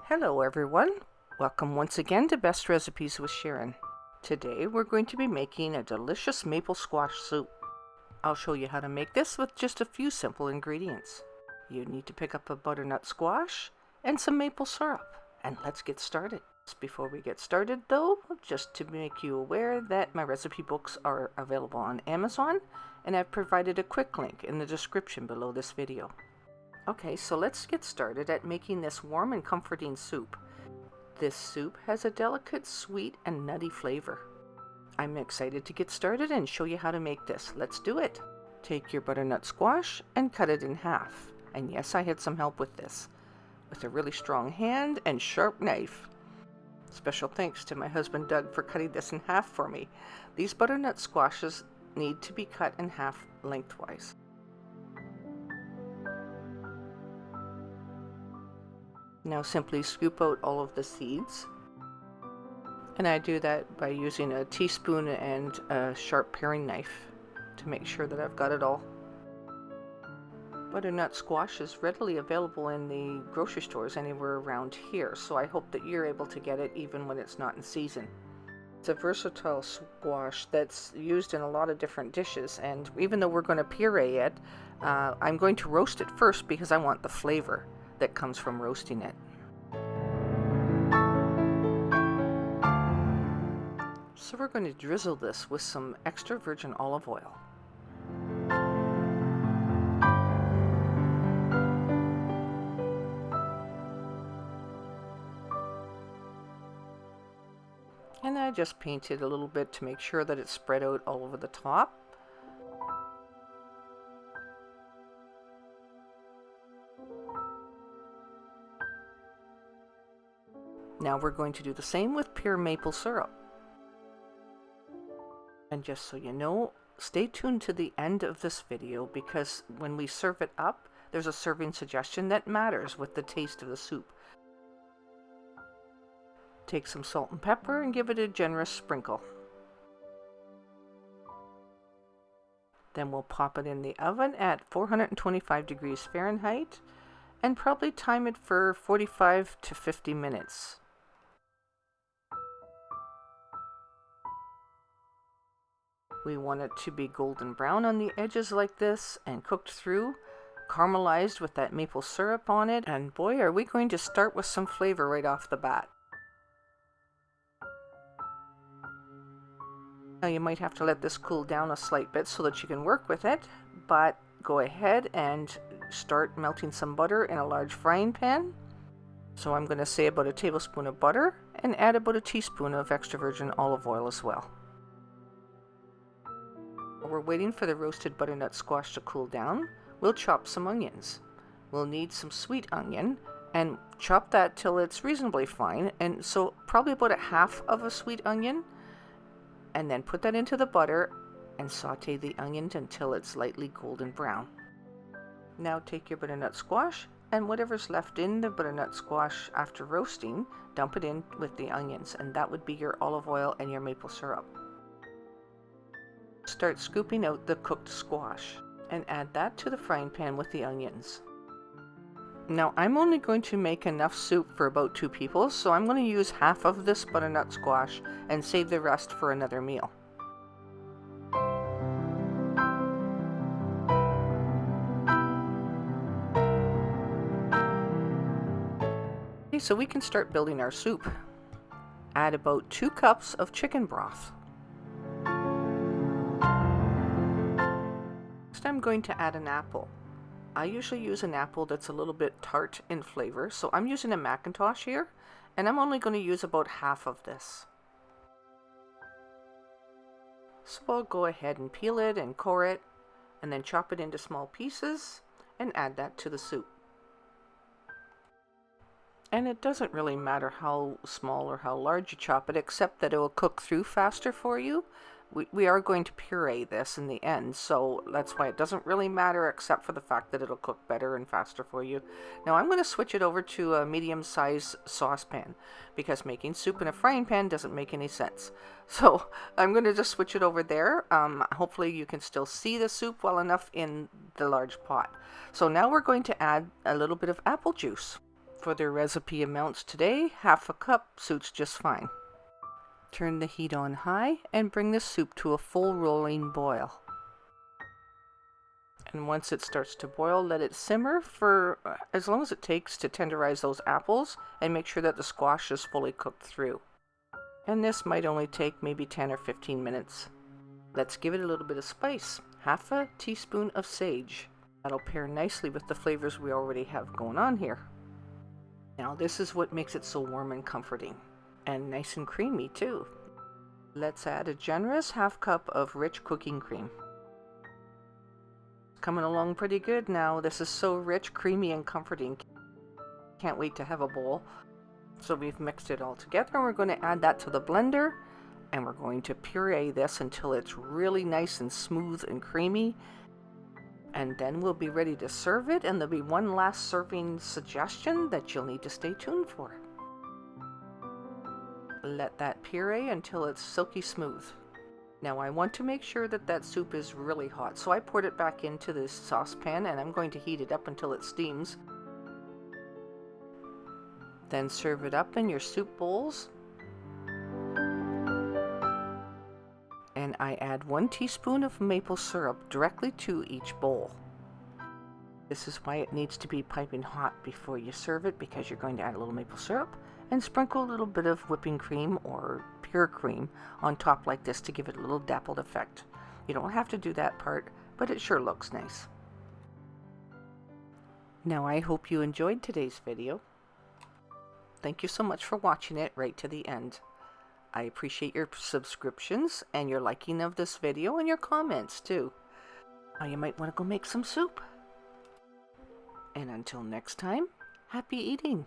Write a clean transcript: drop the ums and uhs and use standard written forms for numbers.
Hello everyone, welcome once again to Best Recipes with Sharon. Today we're going to be making a delicious maple squash soup. I'll show you how to make this with just a few simple ingredients. You need to pick up a butternut squash and some maple syrup, and let's get started. Before we get started though, just to make you aware that my recipe books are available on Amazon, and I've provided a quick link in the description below this video. Okay, so let's get started at making this warm and comforting soup. This soup has a delicate, sweet, and nutty flavor. I'm excited to get started and show you how to make this. Let's do it. Take your butternut squash and cut it in half. And yes, I had some help with this, with a really strong hand and sharp knife. Special thanks to my husband Doug for cutting this in half for me. These butternut squashes need to be cut in half lengthwise. Now simply scoop out all of the seeds, and I do that by using a teaspoon and a sharp paring knife to make sure that I've got it all. Butternut squash is readily available in the grocery stores anywhere around here, so I hope that you're able to get it even when it's not in season. It's a versatile squash that's used in a lot of different dishes, and even though we're going to puree it, I'm going to roast it first because I want the flavor that comes from roasting it. So we're going to drizzle this with some extra virgin olive oil. And I just painted a little bit to make sure that it's spread out all over the top. Now we're going to do the same with pure maple syrup. And just so you know, stay tuned to the end of this video because when we serve it up, there's a serving suggestion that matters with the taste of the soup. Take some salt and pepper and give it a generous sprinkle. Then we'll pop it in the oven at 425 degrees Fahrenheit and probably time it for 45 to 50 minutes. We want it to be golden brown on the edges like this and cooked through, caramelized with that maple syrup on it, and boy are we going to start with some flavor right off the bat. Now you might have to let this cool down a slight bit so that you can work with it, but go ahead and start melting some butter in a large frying pan. So I'm going to say about a tablespoon of butter and add about a teaspoon of extra virgin olive oil as well. While we're waiting for the roasted butternut squash to cool down, we'll chop some onions. We'll need some sweet onion and chop that till it's reasonably fine, and so probably about a half of a sweet onion, and then put that into the butter and saute the onion until it's lightly golden brown. Now take your butternut squash and whatever's left in the butternut squash after roasting, dump it in with the onions, and that would be your olive oil and your maple syrup. Start scooping out the cooked squash and add that to the frying pan with the onions. Now I'm only going to make enough soup for about 2 people, so I'm going to use half of this butternut squash and save the rest for another meal. Okay, so we can start building our soup. Add about 2 cups of chicken broth. Next I'm going to add an apple. I usually use an apple that's a little bit tart in flavor, so I'm using a Macintosh here, and I'm only going to use about half of this. So I'll go ahead and peel it and core it, and then chop it into small pieces and add that to the soup. And it doesn't really matter how small or how large you chop it, except that it will cook through faster for you. We are going to puree this in the end, so that's why it doesn't really matter, except for the fact that it'll cook better and faster for you. Now I'm going to switch it over to a medium-sized saucepan, because making soup in a frying pan doesn't make any sense. So I'm going to just switch it over there. Hopefully you can still see the soup well enough in the large pot. So now we're going to add a little bit of apple juice. For the recipe amounts today, half a cup suits just fine. Turn the heat on high and bring the soup to a full rolling boil. And once it starts to boil, let it simmer for as long as it takes to tenderize those apples and make sure that the squash is fully cooked through. And this might only take maybe 10 or 15 minutes. Let's give it a little bit of spice. Half a teaspoon of sage. That'll pair nicely with the flavors we already have going on here. Now this is what makes it so warm and comforting. And nice and creamy too. Let's add a generous half cup of rich cooking cream. Coming along pretty good now. This is so rich, creamy, and comforting. Can't wait to have a bowl. So we've mixed it all together and we're going to add that to the blender and we're going to puree this until it's really nice and smooth and creamy. And then we'll be ready to serve it, and there'll be one last serving suggestion that you'll need to stay tuned for. Let that puree until it's silky smooth. Now I want to make sure that that soup is really hot, so I poured it back into this saucepan and I'm going to heat it up until it steams. Then serve it up in your soup bowls. And I add 1 teaspoon of maple syrup directly to each bowl. This is why it needs to be piping hot before you serve it, because you're going to add a little maple syrup and sprinkle a little bit of whipping cream or pure cream on top like this to give it a little dappled effect. You don't have to do that part, but it sure looks nice. Now I hope you enjoyed today's video. Thank you so much for watching it right to the end. I appreciate your subscriptions and your liking of this video and your comments too. Now you might want to go make some soup. And until next time, happy eating!